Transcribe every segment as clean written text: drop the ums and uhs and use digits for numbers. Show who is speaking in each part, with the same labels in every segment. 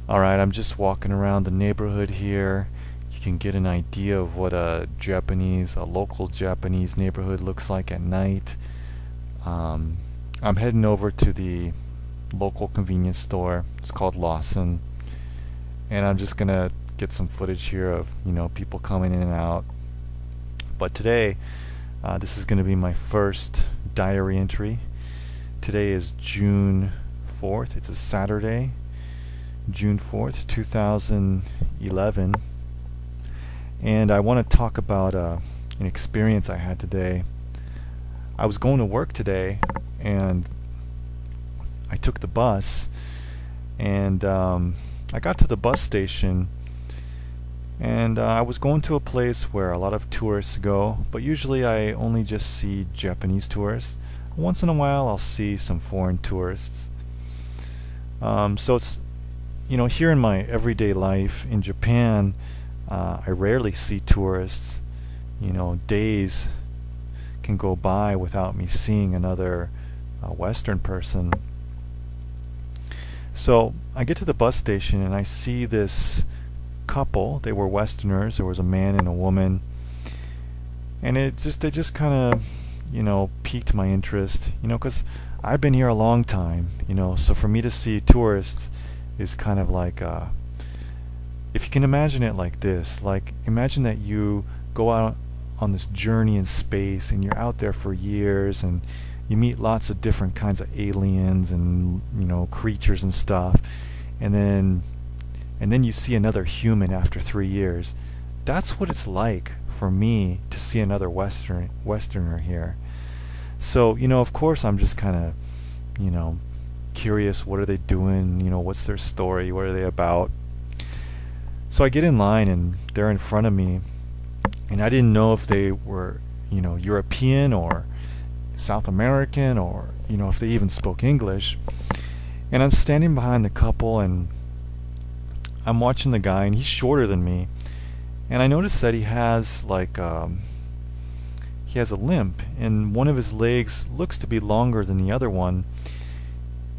Speaker 1: Alright, I'm just walking around the neighborhood here. You can get an idea of what a local Japanese neighborhood looks like at night. Um, I'm heading over to the local convenience store. It's called Lawson. And I'm just gonna get some footage here of, people coming in and out. But today, this is gonna be my first diary entry. Today is June 4th. It's a Saturday. June 4th, 2011, and I want to talk about an experience I had today. I was going to work today, and I took the bus, and I got to the bus station, and I was going to a place where a lot of tourists go, but usually I only just see Japanese tourists. Once in a while I'll see some foreign tourists. So it's here in my everyday life in Japan, I rarely see tourists. Days can go by without me seeing another Western person. So I get to the bus station and I see this couple. They were Westerners. There was a man and a woman, and they just kind of piqued my interest. Because I've been here a long time. So for me to see tourists is kind of like, if you can imagine it like this, like imagine that you go out on this journey in space and you're out there for years and you meet lots of different kinds of aliens and creatures and stuff, and then you see another human after 3 years. That's what it's like for me to see another Westerner here. So of course I'm just kind of curious, what are they doing, what's their story, what are they about. So I get in line and they're in front of me, and I didn't know if they were European or South American, or if they even spoke English. And I'm standing behind the couple and I'm watching the guy, and he's shorter than me, and I noticed that he has he has a limp, and one of his legs looks to be longer than the other one.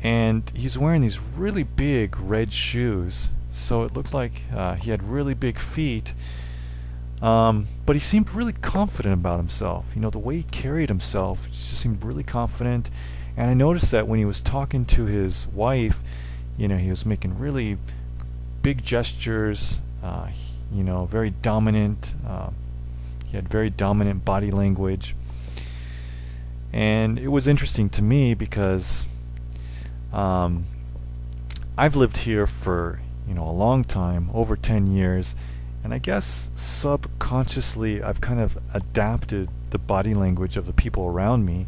Speaker 1: And he's wearing these really big red shoes, so it looked like he had really big feet, but he seemed really confident about himself. The way he carried himself, he just seemed really confident. And I noticed that when he was talking to his wife, he was making really big gestures, very dominant. He had very dominant body language, and it was interesting to me because I've lived here for a long time, over 10 years, and I guess subconsciously I've kind of adapted the body language of the people around me.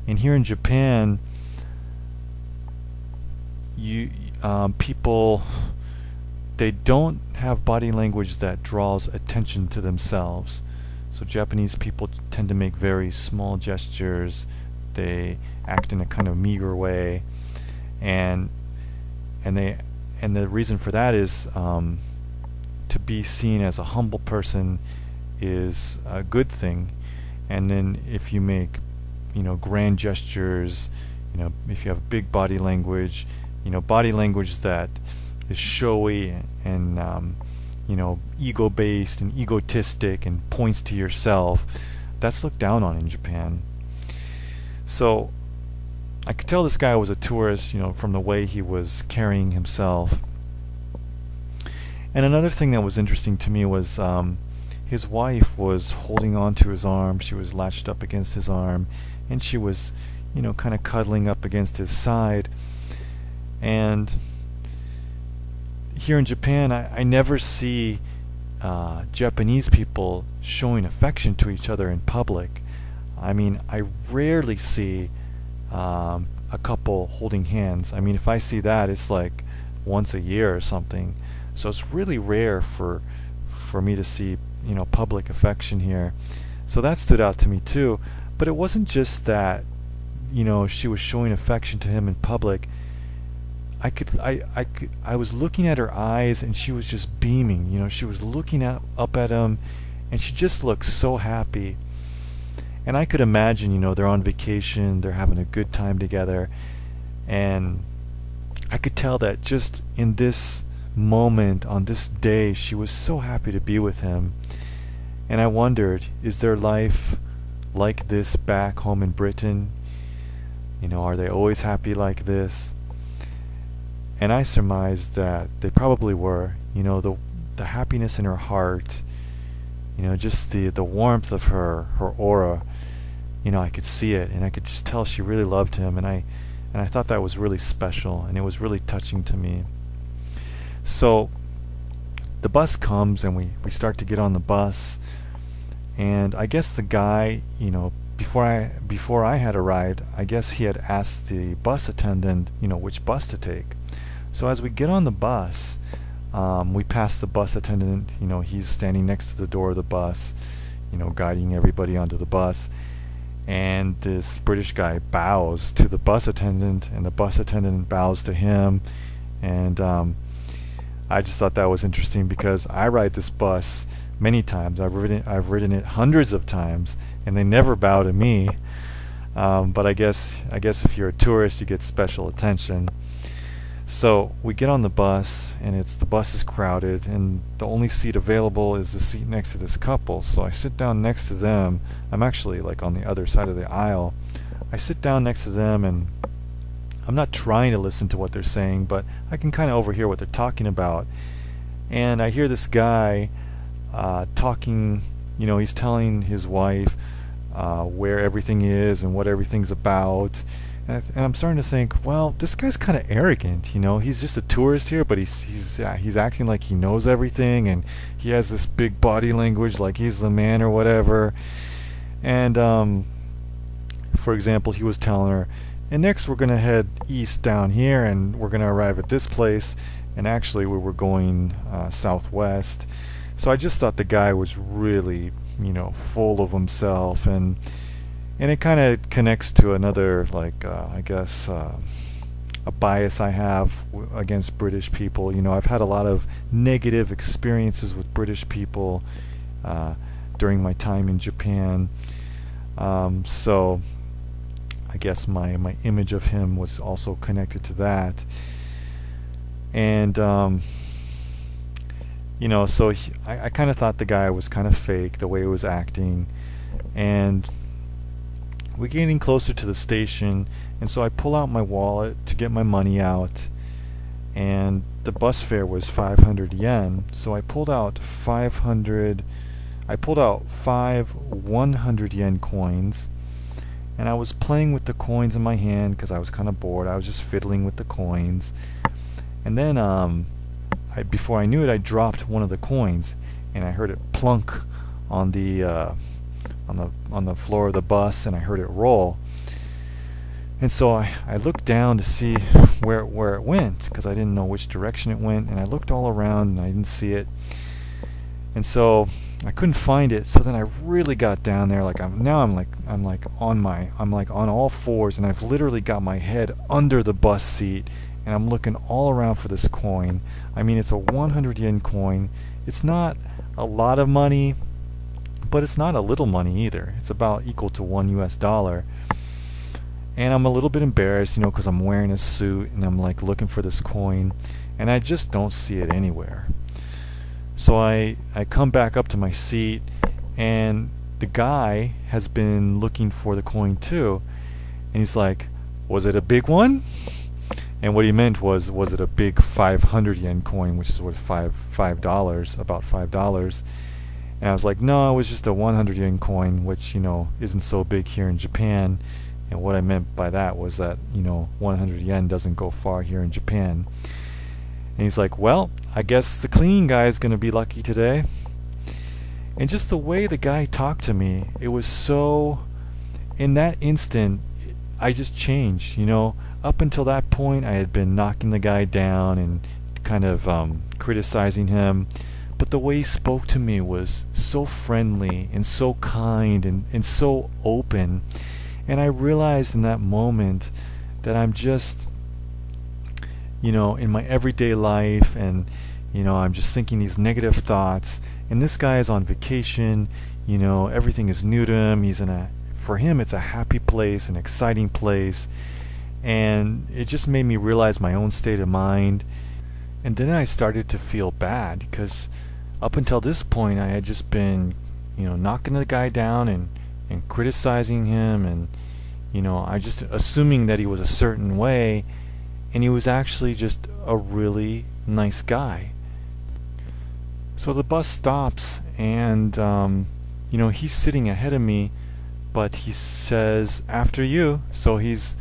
Speaker 1: And here in Japan, people, they don't have body language that draws attention to themselves. So Japanese people tend to make very small gestures. They act in a kind of meager way. And the reason for that is to be seen as a humble person is a good thing. And then if you make grand gestures, if you have big body language, body language that is showy and ego based and egotistic and points to yourself, that's looked down on in Japan. So I could tell this guy was a tourist, from the way he was carrying himself. And another thing that was interesting to me was his wife was holding on to his arm. She was latched up against his arm, and she was, kind of cuddling up against his side. And here in Japan, I never see Japanese people showing affection to each other in public. I mean, I rarely see a couple holding hands. I mean, if I see that, it's like once a year or something. So it's really rare for me to see public affection here. So that stood out to me too. But it wasn't just that she was showing affection to him in public. I was looking at her eyes, and she was just beaming. She was looking up at him, and she just looked so happy. And I could imagine, they're on vacation, they're having a good time together, and I could tell that just in this moment, on this day, she was so happy to be with him. And I wondered, is their life like this back home in Britain? You know, are they always happy like this? And I surmised that they probably were. You know, the happiness in her heart, you know, just the warmth of her aura, you know, I could see it, and I could just tell she really loved him, and I thought that was really special, and it was really touching to me. So the bus comes, and we start to get on the bus, and I guess the guy, you know, before I had arrived, I guess he had asked the bus attendant, you know, which bus to take. So as we get on the bus, we pass the bus attendant, you know, he's standing next to the door of the bus, you know, guiding everybody onto the bus. And this British guy bows to the bus attendant, and the bus attendant bows to him. And I just thought that was interesting, because I ride this bus many times. I've ridden it hundreds of times, and they never bow to me. But I guess if you're a tourist, you get special attention. So we get on the bus, and the bus is crowded, and the only seat available is the seat next to this couple. So I sit down next to them. I'm actually like on the other side of the aisle. I sit down next to them, and I'm not trying to listen to what they're saying, but I can kind of overhear what they're talking about. And I hear this guy talking, you know, he's telling his wife where everything is and what everything's about. And I'm starting to think, well, this guy's kind of arrogant, you know. He's just a tourist here, but he's acting like he knows everything, and he has this big body language, like he's the man or whatever. And for example, he was telling her, and next we're gonna head east down here, and we're gonna arrive at this place. And actually, we were going southwest. So I just thought the guy was really, you know, full of himself, and it kind of connects to another, like, I guess, a bias I have against British people. You know, I've had a lot of negative experiences with British people during my time in Japan. So I guess my image of him was also connected to that. And, you know, so I kind of thought the guy was kind of fake, the way he was acting. And we're getting closer to the station, and so I pull out my wallet to get my money out, and the bus fare was 500 yen. So I pulled out five 100 yen coins, and I was playing with the coins in my hand because I was kind of bored. I was just fiddling with the coins, and then before I knew it, I dropped one of the coins, and I heard it plunk on the floor of the bus, and I heard it roll. And so I looked down to see where it went, because I didn't know which direction it went, and I looked all around and I didn't see it. And so I couldn't find it. So then I really got down there, like I'm on all fours, and I've literally got my head under the bus seat, and I'm looking all around for this coin. I mean, it's a 100 yen coin. It's not a lot of money, but it's not a little money either. It's about equal to $1 US. And I'm a little bit embarrassed, you know, because I'm wearing a suit, and I'm like looking for this coin, and I just don't see it anywhere. So I come back up to my seat, and the guy has been looking for the coin too, and he's like, "Was it a big one?" And what he meant was it a big 500 yen coin, which is worth $5, about $5. And I was like, no, it was just a 100 yen coin, which, you know, isn't so big here in Japan. And what I meant by that was that, you know, 100 yen doesn't go far here in Japan. And he's like, well, I guess the cleaning guy is going to be lucky today. And just the way the guy talked to me, it was so, in that instant, I just changed, you know. Up until that point, I had been knocking the guy down and kind of criticizing him. But the way he spoke to me was so friendly and so kind and so open. And I realized in that moment that I'm just, you know, in my everyday life, and, you know, I'm just thinking these negative thoughts. And this guy is on vacation, you know, everything is new to him. For him, it's a happy place, an exciting place. And it just made me realize my own state of mind. And then I started to feel bad because up until this point I had just been, knocking the guy down and criticizing him, and I just assuming that he was a certain way, and he was actually just a really nice guy. So the bus stops, and he's sitting ahead of me, but he says after you, so he's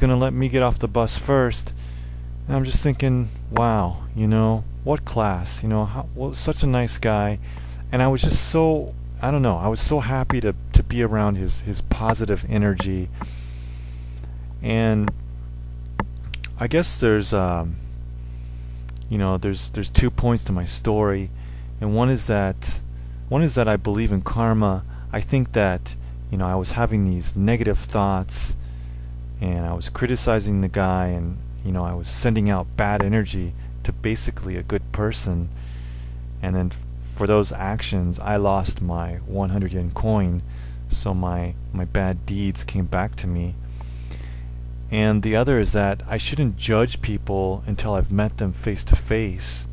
Speaker 1: gonna let me get off the bus first. And I'm just thinking, wow, what class, such a nice guy. And I was just so, I don't know, I was so happy to be around his positive energy. And I guess there's there's 2 points to my story, and one is that I believe in karma. I think that I was having these negative thoughts, and I was criticizing the guy, and I was sending out bad energy to basically a good person, and then for those actions I lost my 100 yen coin, so my bad deeds came back to me. And the other is that I shouldn't judge people until I've met them face to face.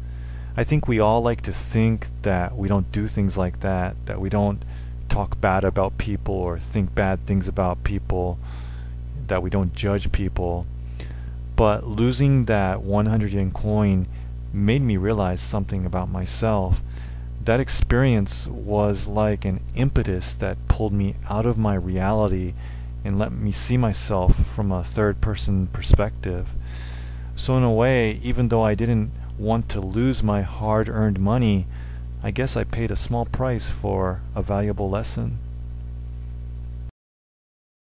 Speaker 1: I think we all like to think that we don't do things like that we don't talk bad about people or think bad things about people, that we don't judge people. But losing that 100 yen coin made me realize something about myself. That experience was like an impetus that pulled me out of my reality and let me see myself from a third-person perspective. So in a way, even though I didn't want to lose my hard-earned money, I guess I paid a small price for a valuable lesson.